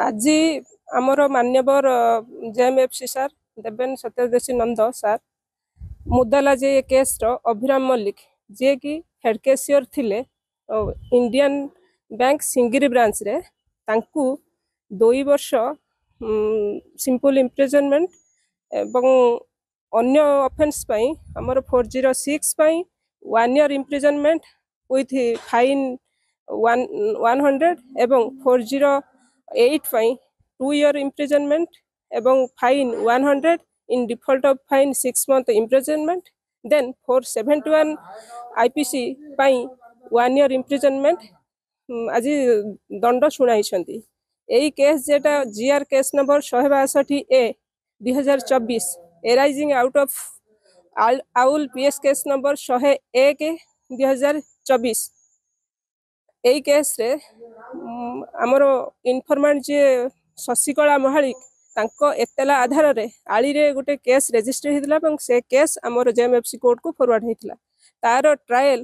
आज आमर मान्यवर जेएमएफसी सार देवेन सत्यदेशी नंद सार मुदाला जे केस अभिराम मल्लिक जे कि हेड कैशियर थिले इंडियन बैंक सिंगिरी ब्रांच रे तांकू 2 वर्ष सिंपल इम्प्रिजनमेंट एवं अन्य ऑफेंस पई हमर 406 पई 1 ईयर इम्प्रिजनमेंट विथ फाइन 100 एवं 408 पई 2 ईयर इम्प्रिजनमेंट एवं fine 100 in default of fine 6 month imprisonment. Then 471 IPC पाई 1 year imprisonment आज दंड शुणाई यही केस जेटा GR case number 162 A 2024 arising out of Aul PS case number 101 2024 यही केस रे हमर इनफॉर्मेंट जे शशिकला महालिक तांको एतला आधार रे आली रे गोटे केस रजिस्टर होता से केस आमर जेएमएफसी कोर्ट को फॉरवर्ड होता तार ट्रायल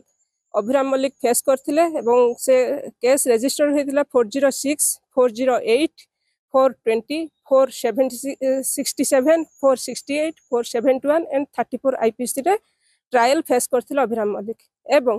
अभिराम मल्लिक फेस करथिले एवं से केस रजिस्टर होता 406 408 420 467 468 471 एंड 34 आईपीसी रे ट्रायल फेस करथिले अभिराम मल्लिक एवं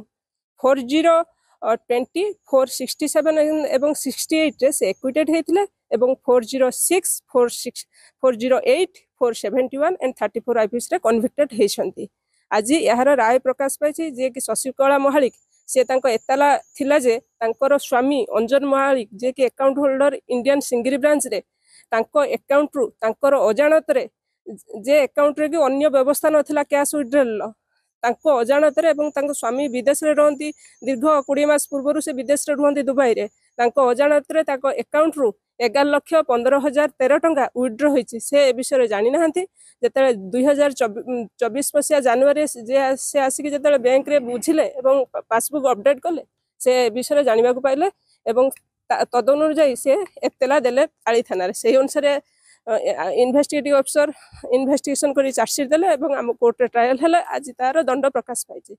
4020 467 एवं 68 रे से एक्विटेड होते एवं 406 408 471 एंड 34 आईपीसी रे कन्विक्टेड होइछंती। आज यार राय प्रकाश पाई जे कि शशिकला महालिक से तांको एतला थिला जे तांकर स्वामी अंजन महालिक जे कि अकाउंट होल्डर इंडियन सिंगिरी ब्रांच रे तांको अकाउंट रु तांकर अजाणत रे जे अकाउंट रे कि अन्य व्यवस्था नथिला कैश विथड्रॉल तांको अजाणत रे एवं तांको स्वामी विदेश रे रहंती दीर्घ 20 मास पूर्व से विदेश रे रहंती दुबई रे तांको अजाणत रे तांको अकाउंट रु 11,15,013 टंका विथड्रॉ होइछि से विषय जानि नाहंती जेते 2024 मसिया जनवरी से आसिक जेते बैंक रे बुझिले एवं पासबुक अपडेट कले से विषय जानिबा को पाइले एवं तदनुसार से एतला देले आली थाना रे सेही अनुसार इन्वेस्टिगेटिव अफिसर इन्वेस्टिगेशन करी चार्जशीट देले एवं आम कोर्ट रे ट्रायल हेले आज तार दंड प्रकाश पाइछि।